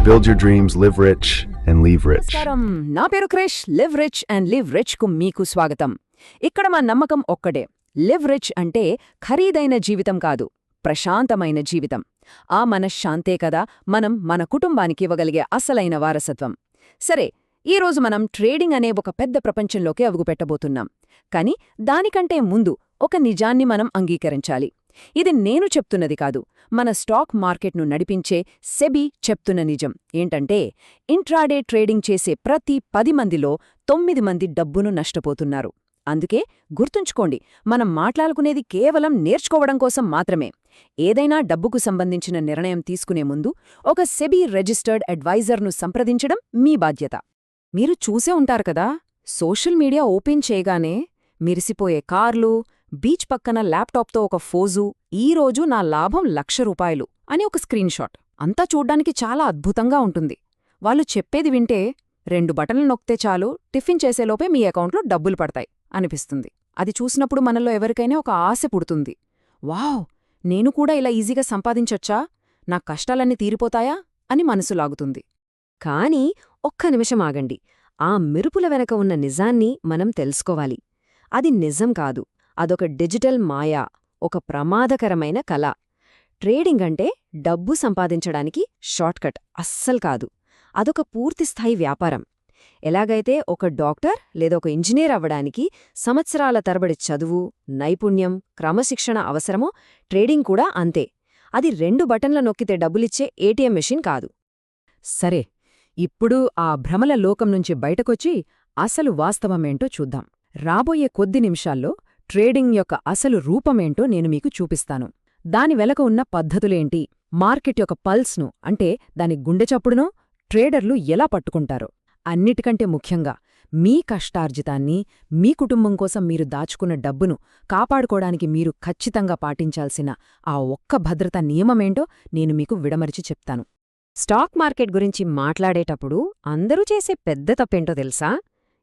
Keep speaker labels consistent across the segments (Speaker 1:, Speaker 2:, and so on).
Speaker 1: Build your dreams, live rich, and leave rich.
Speaker 2: నమస్కారం, నా పేరు Krish. Live rich and live rich కు మీకు స్వాగతం. ఇక్కడ మా నమ్మకం ఒక్కటే. లివ్ రిచ్ అంటే ఖరీదైన జీవితం కాదు, ప్రశాంతమైన జీవితం. ఆ మనశ్శాంతే కదా మనం మన కుటుంబానికి ఇవ్వగలిగే అసలైన వారసత్వం. సరే, ఈరోజు మనం ట్రేడింగ్ అనే ఒక పెద్ద ప్రపంచంలోకి అడుగుపెట్టబోతున్నాం. కాని దానికంటే ముందు ఒక నిజాన్ని మనం అంగీకరించాలి. ఇది నేను చెప్తున్నది కాదు, మన స్టాక్ మార్కెట్ను నడిపించే సెబీ చెప్తున్న నిజం. ఏంటంటే, ఇంట్రాడే ట్రేడింగ్ చేసే ప్రతి 10 మందిలో 9 మంది డబ్బును నష్టపోతున్నారు. అందుకే గుర్తుంచుకోండి, మనం మాట్లాడుకునేది కేవలం నేర్చుకోవడం కోసం మాత్రమే. ఏదైనా డబ్బుకు సంబంధించిన నిర్ణయం తీసుకునే ముందు ఒక సెబీ రిజిస్టర్డ్ అడ్వైజర్ను సంప్రదించడం మీ బాధ్యత. మీరు చూసే ఉంటారు కదా, సోషల్ మీడియా ఓపెన్ చేయగానే మిరిసిపోయే కార్లు, బీచ్ పక్కన ల్యాప్టాప్తో ఒక ఫోజు, ఈరోజు నా లాభం ₹1,00,000 అని ఒక స్క్రీన్షాట్. అంతా చూడ్డానికి చాలా అద్భుతంగా ఉంటుంది. వాళ్ళు చెప్పేది వింటే 2 బటన్లు నొక్కితే చాలు, టిఫిన్ చేసేలోపే మీ అకౌంట్లో డబ్బులు పడతాయి అనిపిస్తుంది. అది చూసినప్పుడు మనలో ఎవరికైనా ఒక ఆశ పుడుతుంది. వావ్, నేను కూడా ఇలా ఈజీగా సంపాదించొచ్చా, నా కష్టాలన్నీ తీరిపోతాయా అని మనసు లాగుతుంది. కానీ ఒక్క నిమిషం ఆగండి, ఆ మెరుపుల వెనక ఉన్న నిజాన్ని మనం తెలుసుకోవాలి. అది నిజం కాదు, అదొక డిజిటల్ మాయా, ఒక ప్రమాదకరమైన కళ. ట్రేడింగ్ అంటే డబ్బు సంపాదించడానికి షార్ట్కట్ అస్సలు కాదు. అదొక పూర్తిస్థాయి వ్యాపారం. ఎలాగైతే ఒక డాక్టర్ లేదా ఒక ఇంజనీర్ అవ్వడానికి సంవత్సరాల తరబడి చదువు, నైపుణ్యం, క్రమశిక్షణ అవసరమో, ట్రేడింగ్ కూడా అంతే. అది 2 బటన్ల నొక్కితే డబ్బులిచ్చే ఏటీఎం మెషిన్ కాదు. సరే, ఇప్పుడు ఆ భ్రమల లోకం నుంచి బయటకొచ్చి అసలు వాస్తవమేంటో చూద్దాం. రాబోయే కొద్ది నిమిషాల్లో ట్రేడింగ్ యొక్క అసలు రూపమేంటో నేను మీకు చూపిస్తాను. దాని వెనక ఉన్న పద్ధతులేంటి, మార్కెట్ యొక్క పల్స్ను అంటే దాని గుండెచప్పుడునో ట్రేడర్లు ఎలా పట్టుకుంటారో, అన్నిటికంటే ముఖ్యంగా మీ కష్టార్జితాన్ని, మీ కుటుంబం కోసం మీరు దాచుకున్న డబ్బును కాపాడుకోవడానికి మీరు ఖచ్చితంగా పాటించాల్సిన ఆ ఒక్క భద్రతా నియమమేంటో నేను మీకు విడమరిచి చెప్తాను. స్టాక్ మార్కెట్ గురించి మాట్లాడేటప్పుడు అందరూ చేసే పెద్ద తప్పేంటో తెలుసా?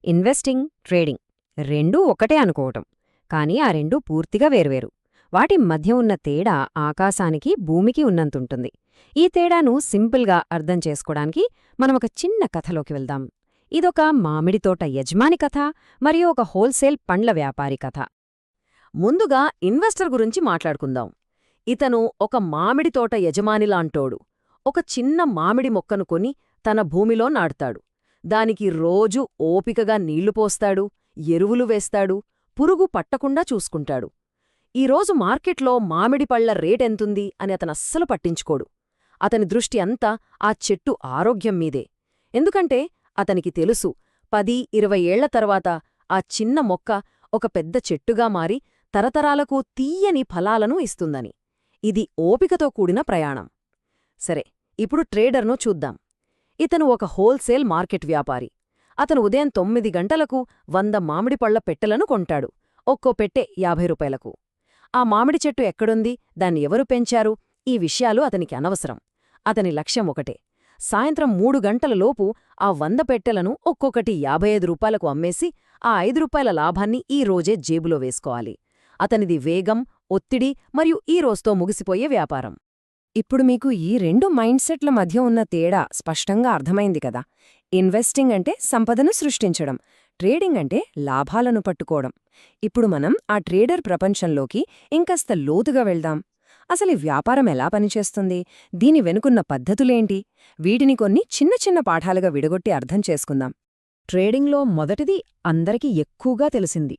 Speaker 2: ఇన్వెస్టింగ్, ట్రేడింగ్ రెండూ ఒకటే అనుకోవటం. కానీ ఆ రెండూ పూర్తిగా వేర్వేరు. వాటి మధ్య ఉన్న తేడా ఆకాశానికి భూమికి ఉన్నంతుంటుంది. ఈ తేడాను సింపుల్గా అర్థం చేసుకోవడానికి మనం ఒక చిన్న కథలోకి వెళ్దాం. ఇదొక మామిడి తోట యజమాని కథ మరియు ఒక హోల్సేల్ పండ్ల వ్యాపారి కథ. ముందుగా ఇన్వెస్టర్ గురించి మాట్లాడుకుందాం. ఇతను ఒక మామిడి తోట యజమానిలాంటోడు. ఒక చిన్న మామిడి మొక్కను కొని తన భూమిలో నాటుతాడు. దానికి రోజూ ఓపికగా నీళ్లు పోస్తాడు, ఎరువులు వేస్తాడు, పురుగు పట్టకుండా చూసుకుంటాడు. ఈరోజు మార్కెట్లో మామిడి పళ్ల రేటెంతుంది అని అతనస్సలు పట్టించుకోడు. అతని దృష్టి అంతా ఆ చెట్టు ఆరోగ్యం మీదే. ఎందుకంటే అతనికి తెలుసు, 10-20 ఏళ్ల తర్వాత ఆ చిన్న మొక్క ఒక పెద్ద చెట్టుగా మారి తరతరాలకు తీయని ఫలాలను ఇస్తుందని. ఇది ఓపికతో కూడిన ప్రయాణం. సరే, ఇప్పుడు ట్రేడర్ను చూద్దాం. ఇతను ఒక హోల్సేల్ మార్కెట్ వ్యాపారి. అతను ఉదయం 9 గంటలకు 100 మామిడి పళ్ల పెట్టెలను కొంటాడు. ఒక్కో పెట్టె ₹50. ఆ మామిడి చెట్టు ఎక్కడుంది, దాన్ని ఎవరు పెంచారు, ఈ విషయాలు అతనికి అనవసరం. అతని లక్ష్యం ఒకటే: సాయంత్రం 3 గంటలలోపు ఆ 100 పెట్టెలను ఒక్కొక్కటి ₹55 అమ్మేసి ఆ ₹5 లాభాన్ని ఈ రోజే జేబులో వేసుకోవాలి. అతనిది వేగం, ఒత్తిడి మరియు ఈ రోజుతో ముగిసిపోయే వ్యాపారం. ఇప్పుడు మీకు ఈ 2 మైండ్సెట్ల మధ్య ఉన్న తేడా స్పష్టంగా అర్థమైంది కదా. ఇన్వెస్టింగ్ అంటే సంపదను సృష్టించడం, ట్రేడింగ్ అంటే లాభాలను పట్టుకోవడం. ఇప్పుడు మనం ఆ ట్రేడర్ ప్రపంచంలోకి ఇంకాస్త లోతుగా వెళ్దాం. అసలు ఈ వ్యాపారం ఎలా పనిచేస్తుంది, దీని వెనుకున్న పద్ధతులేంటి, వీటిని కొన్ని చిన్న చిన్న పాఠాలుగా విడగొట్టి అర్థం చేసుకుందాం. ట్రేడింగ్లో మొదటిది అందరికీ ఎక్కువగా తెలిసింది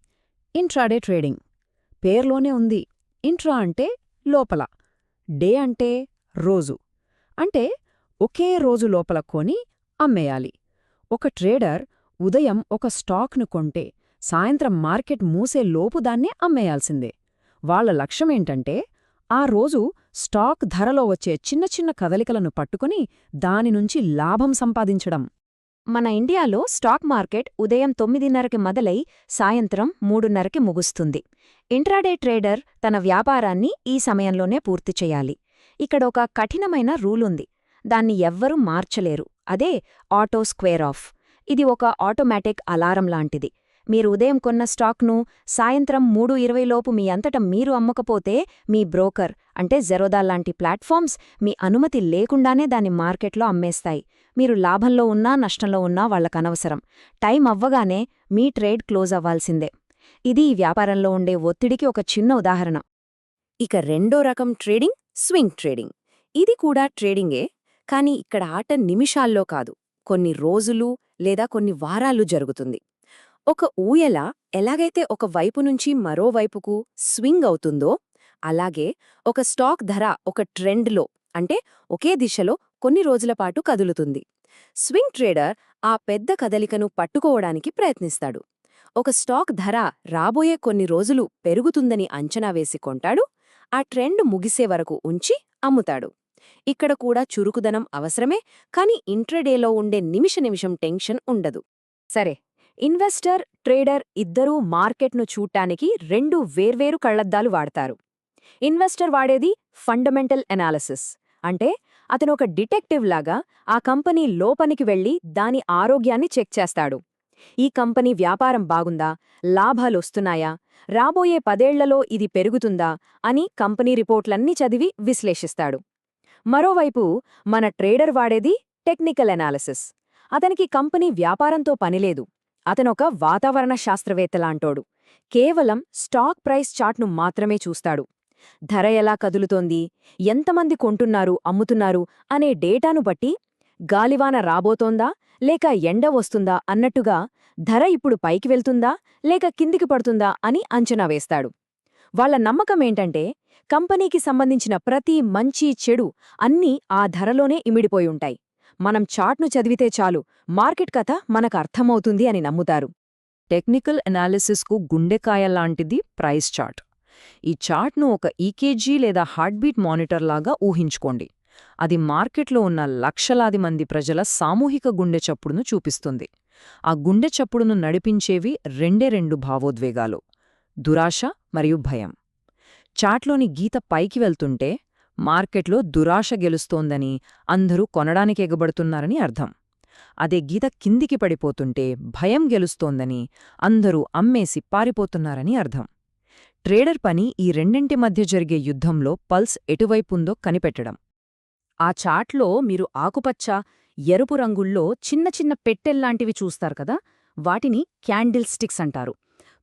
Speaker 2: ఇంట్రాడే ట్రేడింగ్. పేర్లోనే ఉంది. ఇంట్రా అంటే లోపల, డే అంటే రోజు. అంటే ఒకే రోజు లోపల కొని అమ్మేయాలి. ఒక ట్రేడర్ ఉదయం ఒక స్టాక్ను కొంటే సాయంత్రం మార్కెట్ మూసే లోపు దాన్నే అమ్మేయాల్సిందే. వాళ్ల లక్ష్యమేంటంటే ఆ రోజు స్టాక్ ధరలో వచ్చే చిన్న చిన్న కదలికలను పట్టుకుని దానినుంచి లాభం సంపాదించడం. మన ఇండియాలో స్టాక్ మార్కెట్ ఉదయం 9:30కి మొదలై సాయంత్రం 3:30కి ముగుస్తుంది. ఇంట్రాడే ట్రేడర్ తన వ్యాపారాన్ని ఈ సమయంలోనే పూర్తి చెయ్యాలి. ఇక్కడొక కఠినమైన రూలుంది, దాన్ని ఎవ్వరూ మార్చలేరు. అదే ఆటో స్క్వేర్ ఆఫ్. ఇది ఒక ఆటోమేటిక్ అలారం లాంటిది. మీరు ఉదయం కొన్న స్టాక్ను సాయంత్రం 3:20 లోపు మీ అంతట మీరు అమ్మకపోతే మీ బ్రోకర్ అంటే జెరోదా లాంటి ప్లాట్ఫామ్స్ మీ అనుమతి లేకుండానే దాన్ని మార్కెట్లో అమ్మేస్తాయి. మీరు లాభంలో ఉన్నా నష్టంలో ఉన్నా వాళ్లకనవసరం. టైం అవ్వగానే మీ ట్రేడ్ క్లోజ్ అవ్వాల్సిందే. ఇది ఈ వ్యాపారంలో ఉండే ఒత్తిడికి ఒక చిన్న ఉదాహరణ. ఇక రెండో రకం ట్రేడింగ్ స్వింగ్ ట్రేడింగ్. ఇది కూడా ట్రేడింగే, కానీ ఇక్కడ ఆట నిమిషాల్లో కాదు, కొన్ని రోజులు లేదా కొన్ని వారాలు జరుగుతుంది. ఒక ఊయల ఎలాగైతే ఒక వైపు నుంచి మరో వైపుకు స్వింగ్ అవుతుందో, అలాగే ఒక స్టాక్ ధర ఒక ట్రెండ్లో అంటే ఒకే దిశలో కొన్ని రోజులపాటు కదులుతుంది. స్వింగ్ ట్రేడర్ ఆ పెద్ద కదలికను పట్టుకోవడానికి ప్రయత్నిస్తాడు. ఒక స్టాక్ ధర రాబోయే కొన్ని రోజులు పెరుగుతుందని అంచనా వేసి కొంటాడు, ఆ ట్రెండ్ ముగిసే వరకు ఉంచి అమ్ముతాడు. ఇక్కడ కూడా చురుకుదనం అవసరమే, కానీ ఇంట్రాడేలో ఉండే నిమిషం టెన్షన్ ఉండదు. సరే, ఇన్వెస్టర్, ట్రేడర్ ఇద్దరూ మార్కెట్ను చూడ్డానికి రెండు వేర్వేరు కళ్లద్దాలు వాడతారు. ఇన్వెస్టర్ వాడేది ఫండమెంటల్ ఎనాలిసిస్, అంటే అతను ఒక డిటెక్టివ్ లాగా ఆ కంపెనీ లోపలికి వెళ్లి దాని ఆరోగ్యాన్ని చెక్ చేస్తాడు. ఈ కంపెనీ వ్యాపారం బాగుందా, లాభాలొస్తున్నాయా, రాబోయే 10 ఏళ్లలో ఇది పెరుగుతుందా అని కంపెనీ రిపోర్ట్లన్నీ చదివి విశ్లేషిస్తాడు. మరోవైపు మన ట్రేడర్ వాడేది టెక్నికల్ ఎనాలిసిస్. అతనికి కంపెనీ వ్యాపారంతో పనిలేదు, అతనొక వాతావరణ శాస్త్రవేత్తలాంటోడు. కేవలం స్టాక్ ప్రైస్ చార్ట్ను మాత్రమే చూస్తాడు. ధర ఎలా కదులుతోంది, ఎంతమంది కొంటున్నారు అమ్ముతున్నారు అనే డేటాను బట్టి గాలివాన రాబోతోందా లేక ఎండ వస్తుందా అన్నట్టుగా ధర ఇప్పుడు పైకి వెళ్తుందా లేక కిందికి పడుతుందా అని అంచనా వేస్తాడు. వాళ్ల నమ్మకమేంటంటే కంపెనీకి సంబంధించిన ప్రతి మంచి చెడు అన్నీ ఆ ధరలోనే ఇమిడిపోయుంటాయి. మనం చార్ట్ను చదివితే చాలు మార్కెట్ కథ మనకు అర్థమవుతుంది అని నమ్ముతారు. టెక్నికల్ ఎనాలిసిస్కు గుండెకాయలాంటిది ప్రైస్ చార్ట్. ఈ చార్ట్ను ఒక ఈకేజీ లేదా హార్ట్బీట్ మానిటర్లాగా ఊహించుకోండి. అది మార్కెట్లో ఉన్న లక్షలాది మంది ప్రజల సామూహిక గుండె చప్పుడును చూపిస్తుంది. ఆ గుండె చప్పుడును నడిపించేవి రెండు భావోద్వేగాలు, దురాశ మరియు భయం. చార్ట్లోని గీత పైకి వెళ్తుంటే మార్కెట్లో దురాశ గెలుస్తోందని, అందరూ కొనడానికి ఎగబడుతున్నారని అర్థం. అదే గీత కిందికి పడిపోతుంటే భయం గెలుస్తోందని, అందరూ అమ్మేసి పారిపోతున్నారని అర్థం. ట్రేడర్ పని ఈ రెండింటి మధ్య జరిగే యుద్ధంలో పల్స్ ఎటువైపుందో కనిపెట్టడం. ఆ చార్ట్లో మీరు ఆకుపచ్చ, ఎరుపు రంగుల్లో చిన్న చిన్న పెట్టెల్లాంటివి చూస్తారు కదా, వాటిని క్యాండిల్ స్టిక్స్ అంటారు.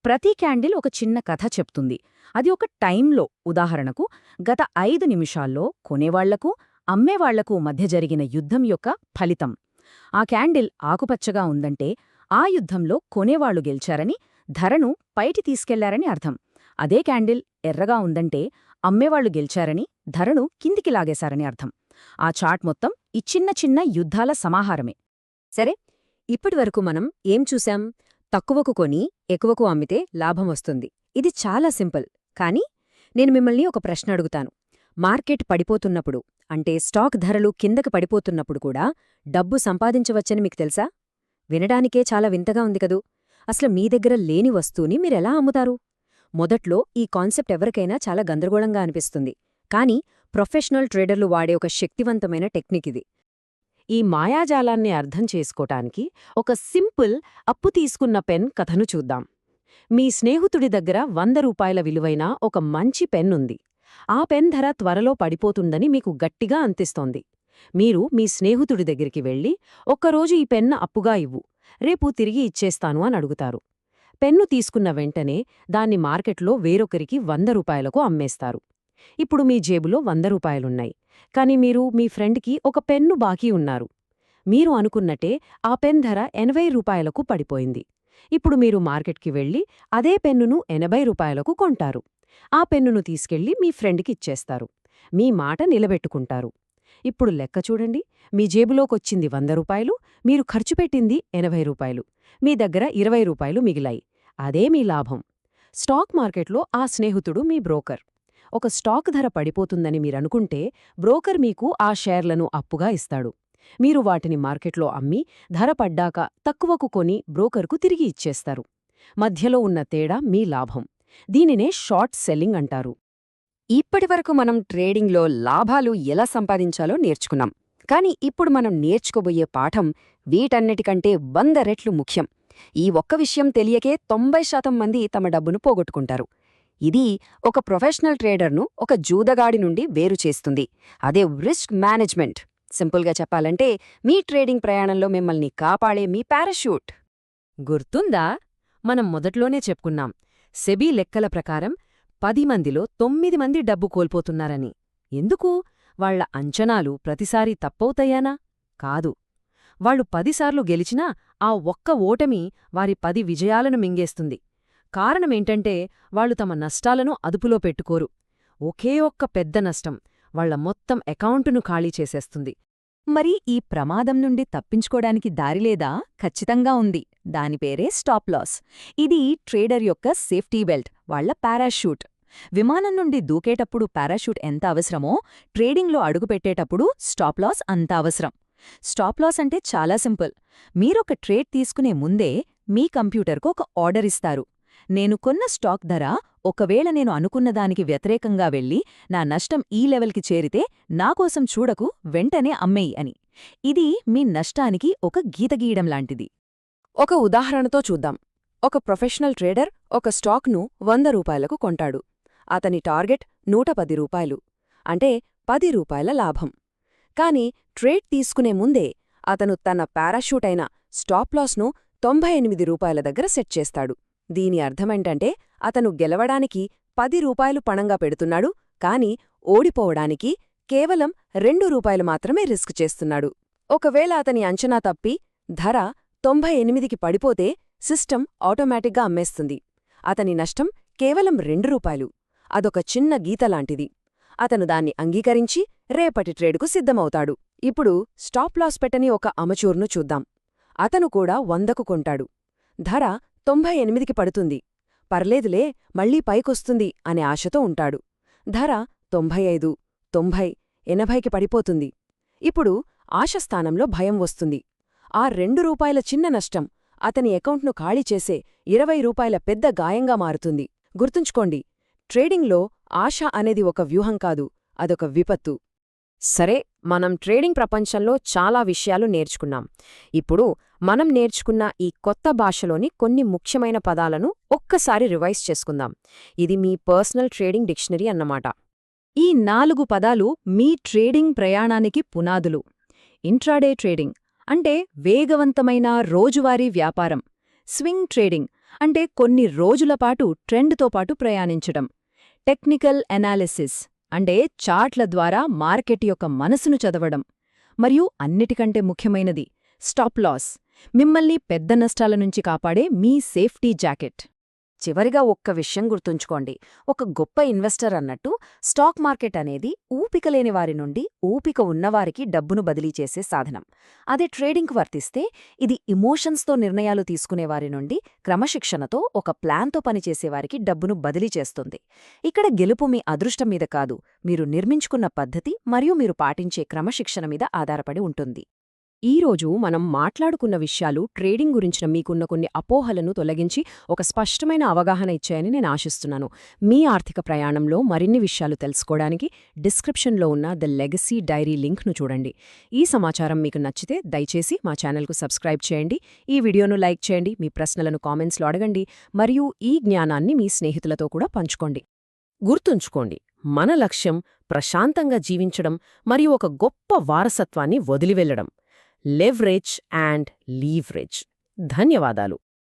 Speaker 2: ప్రతి క్యాండిల్ ఒక చిన్న కథ చెప్తుంది. అది ఒక టైంలో, ఉదాహరణకు గత 5 నిమిషాల్లో కొనేవాళ్లకు, అమ్మేవాళ్లకు మధ్య జరిగిన యుద్ధం యొక్క ఫలితం. ఆ క్యాండిల్ ఆకుపచ్చగా ఉందంటే ఆ యుద్ధంలో కొనేవాళ్లు గెలిచారని, ధరను పైకి తీసుకెళ్లారని అర్థం. అదే క్యాండిల్ ఎర్రగా ఉందంటే అమ్మేవాళ్లు గెలిచారని, ధరను కిందికి లాగేశారని అర్థం. ఆ చార్ట్ మొత్తం ఈ చిన్న చిన్న యుద్ధాల సమాహారమే. సరే, ఇప్పటివరకు మనం ఏం చూశాం? తక్కువకు కొని ఎక్కువకు అమ్మితే లాభం వస్తుంది. ఇది చాలా సింపుల్. కానీ నేను మిమ్మల్ని ఒక ప్రశ్న అడుగుతాను. మార్కెట్ పడిపోతున్నప్పుడు, అంటే స్టాక్ ధరలు కిందకి పడిపోతున్నప్పుడు కూడా డబ్బు సంపాదించవచ్చని మీకు తెలుసా? వినడానికే చాలా వింతగా ఉంది కదూ. అసలు మీ దగ్గర లేని వస్తువుని మీరెలా అమ్ముతారు? మొదట్లో ఈ కాన్సెప్ట్ ఎవరికైనా చాలా గందరగోళంగా అనిపిస్తుంది. కానీ ప్రొఫెషనల్ ట్రేడర్లు వాడే ఒక శక్తివంతమైన టెక్నిక్ ఇది. ఈ మాయాజాలాన్ని అర్థం చేసుకోటానికి ఒక సింపుల్ అప్పు తీసుకున్న పెన్ కథను చూద్దాం. మీ స్నేహితుడి దగ్గర 100 రూపాయల విలువైన ఒక మంచి పెన్ ఉంది. ఆ పెన్ ధర త్వరలో పడిపోతుందని మీకు గట్టిగా అనిపిస్తోంది. మీరు మీ స్నేహితుడి దగ్గరికి వెళ్ళి, ఒక్కరోజు ఈ పెన్ను అప్పుగా ఇవ్వు, రేపు తిరిగి ఇచ్చేస్తాను అని అడుగుతారు. పెన్ను తీసుకున్న వెంటనే దాన్ని మార్కెట్లో వేరొకరికి 100 రూపాయలకు అమ్మేస్తారు. ఇప్పుడు మీ జేబులో 100 రూపాయలున్నాయి, కాని మీరు మీ ఫ్రెండ్కి ఒక పెన్ను బాకీ ఉన్నారు. మీరు అనుకున్నట్టే ఆ పెన్ ధర 80 రూపాయలకు పడిపోయింది. ఇప్పుడు మీరు మార్కెట్కి వెళ్ళి అదే పెన్నును 80 రూపాయలకు కొంటారు. ఆ పెన్నును తీసుకెళ్లి మీ ఫ్రెండ్కి ఇచ్చేస్తారు. మీ మాట నిలబెట్టుకుంటారు. ఇప్పుడు లెక్క చూడండి. మీ జేబులోకొచ్చింది 100 రూపాయలు, మీరు ఖర్చుపెట్టింది 80 రూపాయలు. మీ దగ్గర 20 రూపాయలు మిగిలాయి. అదే మీ లాభం. స్టాక్ మార్కెట్లో ఆ స్నేహితుడు మీ బ్రోకర్. ఒక స్టాక్ ధర పడిపోతుందని మీరనుకుంటే బ్రోకర్ మీకు ఆ షేర్లను అప్పుగా ఇస్తాడు. మీరు వాటిని మార్కెట్లో అమ్మి ధర పడ్డాక తక్కువకు కొని బ్రోకర్కు తిరిగి ఇచ్చేస్తారు. మధ్యలో ఉన్న తేడా మీ లాభం. దీనినే షార్ట్ సెల్లింగ్ అంటారు. ఇప్పటివరకు మనం ట్రేడింగ్లో లాభాలు ఎలా సంపాదించాలో నేర్చుకున్నాం. కానీ ఇప్పుడు మనం నేర్చుకోబోయే పాఠం వీటన్నిటికంటే 100 రెట్లు ముఖ్యం.
Speaker 3: ఈ ఒక్క విషయం తెలియకే 90% మంది తమ డబ్బును పోగొట్టుకుంటారు. ఇది ఒక ప్రొఫెషనల్ ట్రేడర్ను ఒక జూదగాడి నుండి వేరు చేస్తుంది. అదే రిస్క్ మేనేజ్మెంట్. సింపుల్గా చెప్పాలంటే మీ ట్రేడింగ్ ప్రయాణంలో మిమ్మల్ని కాపాడే మీ పారాషూట్.
Speaker 2: గుర్తుందా? మనం మొదట్లోనే చెప్పుకున్నాం, సెబీ లెక్కల ప్రకారం 10 మందిలో 9 మంది డబ్బు కోల్పోతున్నారని. ఎందుకు? వాళ్ల అంచనాలు ప్రతిసారీ తప్పవుతాయానా? కాదు. వాళ్లు 10 సార్లు గెలిచినా ఆ ఒక్క ఓటమి వారి 10 విజయాలను మింగేస్తుంది. కారణమేంటంటే వాళ్లు తమ నష్టాలను అదుపులో పెట్టుకోరు. ఒకే ఒక్క పెద్ద నష్టం వాళ్ల మొత్తం అకౌంటును ఖాళీ చేసేస్తుంది. మరి ఈ ప్రమాదం నుండి తప్పించుకోడానికి దారిలేదా? ఖచ్చితంగా ఉంది. దాని పేరే స్టాప్ లాస్. ఇది ట్రేడర్ యొక్క సేఫ్టీ బెల్ట్, వాళ్ల పారాషూట్. విమానం నుండి దూకేటప్పుడు పారాషూట్ ఎంత అవసరమో, ట్రేడింగ్లో అడుగుపెట్టేటప్పుడు స్టాప్ లాస్ అంత అవసరం. స్టాప్ లాస్ అంటే చాలా సింపుల్. మీరొక ట్రేడ్ తీసుకునే ముందే మీ కంప్యూటర్కు ఒక ఆర్డర్ ఇస్తారు. నేను కొన్న స్టాక్ ధర ఒకవేళ నేను అనుకున్నదానికి వ్యతిరేకంగా వెళ్ళి నా నష్టం ఈ లెవెల్కి చేరితే నాకోసం చూడకు, వెంటనే అమ్మేయి అని. ఇది మీ నష్టానికి ఒక గీత గీయడం లాంటిది.
Speaker 3: ఒక ఉదాహరణతో చూద్దాం. ఒక ప్రొఫెషనల్ ట్రేడర్ ఒక స్టాక్ను 100 రూపాయలకు కొంటాడు. అతని టార్గెట్ 110 రూపాయలు, అంటే 10 రూపాయల లాభం. కాని ట్రేడ్ తీసుకునే ముందే అతను తన పారాషూట్ అయిన స్టాప్ లాస్ను 98 రూపాయల దగ్గర సెట్ చేస్తాడు. దీని అర్థమేంటంటే అతను గెలవడానికి 10 రూపాయలు పణంగా పెడుతున్నాడు, కాని ఓడిపోవడానికి కేవలం 2 రూపాయలు మాత్రమే రిస్క్ చేస్తున్నాడు. ఒకవేళ అతని అంచనా తప్పి ధర 98కి పడిపోతే సిస్టమ్ ఆటోమేటిక్గా అమ్మేస్తుంది. అతని నష్టం కేవలం 2 రూపాయలు. అదొక చిన్న గీతలాంటిది. అతను దాన్ని అంగీకరించి రేపటి ట్రేడుకు సిద్ధమవుతాడు. ఇప్పుడు స్టాప్ లాస్ పెట్టని ఒక అమచూర్ను చూద్దాం. అతను కూడా 100కు కొంటాడు. ధర 98కి పడుతుంది. పర్లేదులే, మళ్లీ పైకొస్తుంది అనే ఆశతో ఉంటాడు. ధర 95, 90, 80కి పడిపోతుంది. ఇప్పుడు ఆశస్థానంలో భయం వస్తుంది. ఆ 2 రూపాయల చిన్న నష్టం అతని అకౌంట్ను ఖాళీ చేసే 20 రూపాయల పెద్ద గాయంగా మారుతుంది. గుర్తుంచుకోండి, ట్రేడింగ్లో ఆశ అనేది ఒక వ్యూహం కాదు, అదొక విపత్తు. సరే, మనం ట్రేడింగ్ ప్రపంచంలో చాలా విషయాలు నేర్చుకున్నాం. ఇప్పుడు మనం నేర్చుకున్న ఈ కొత్త భాషలోని కొన్ని ముఖ్యమైన పదాలను ఒక్కసారి రివైజ్ చేసుకుందాం. ఇది మీ పర్సనల్ ట్రేడింగ్ డిక్షనరీ అన్నమాట.
Speaker 2: ఈ 4 పదాలు మీ ట్రేడింగ్ ప్రయాణానికి పునాదులు. ఇంట్రాడే ట్రేడింగ్ అంటే వేగవంతమైన రోజువారీ వ్యాపారం. స్వింగ్ ట్రేడింగ్ అంటే కొన్ని రోజులపాటు ట్రెండ్తో పాటు ప్రయాణించడం. టెక్నికల్ ఎనాలిసిస్ అంటే చార్ట్ల ద్వారా మార్కెట్ యొక్క మనసును చదవడం. మరియు అన్నిటికంటే ముఖ్యమైనది స్టాప్ లాస్, మిమ్మల్ని పెద్ద నష్టాల నుంచి కాపాడే మీ సేఫ్టీ జాకెట్.
Speaker 3: చివరిగా ఒక్క విషయం గుర్తుంచుకోండి. ఒక గొప్ప ఇన్వెస్టర్ అన్నట్టు స్టాక్ మార్కెట్ అనేది ఊపికలేని వారి నుండి ఊపిక ఉన్నవారికి డబ్బును బదిలీ చేసే సాధనం. అదే ట్రేడింగ్కు వర్తిస్తే ఇది ఇమోషన్స్తో నిర్ణయాలు తీసుకునేవారి నుండి క్రమశిక్షణతో ఒక ప్లాన్తో పనిచేసేవారికి డబ్బును బదిలీ చేస్తుంది. ఇక్కడ గెలుపు మీ అదృష్టం మీద కాదు, మీరు నిర్మించుకున్న పద్ధతి మరియు మీరు పాటించే క్రమశిక్షణ మీద ఆధారపడి ఉంటుంది. ఈరోజు మనం మాట్లాడుకున్న విషయాలు ట్రేడింగ్ గురించిన మీకున్న కొన్ని అపోహలను తొలగించి ఒక స్పష్టమైన అవగాహన ఇచ్చాయని నేను ఆశిస్తున్నాను. మీ ఆర్థిక ప్రయాణంలో మరిన్ని విషయాలు తెలుసుకోవడానికి డిస్క్రిప్షన్లో ఉన్న ద లెగసీ డైరీ లింక్ను చూడండి. ఈ సమాచారం మీకు నచ్చితే దయచేసి మా ఛానల్కు సబ్స్క్రైబ్ చేయండి, ఈ వీడియోను లైక్ చేయండి, మీ ప్రశ్నలను కామెంట్స్లో అడగండి, మరియు ఈ జ్ఞానాన్ని మీ స్నేహితులతో కూడా పంచుకోండి. గుర్తుంచుకోండి, మన లక్ష్యం ప్రశాంతంగా జీవించడం మరియు ఒక గొప్ప వారసత్వాన్ని వదిలివెళ్లడం. Leverage and leverage. ధన్యవాదాలు.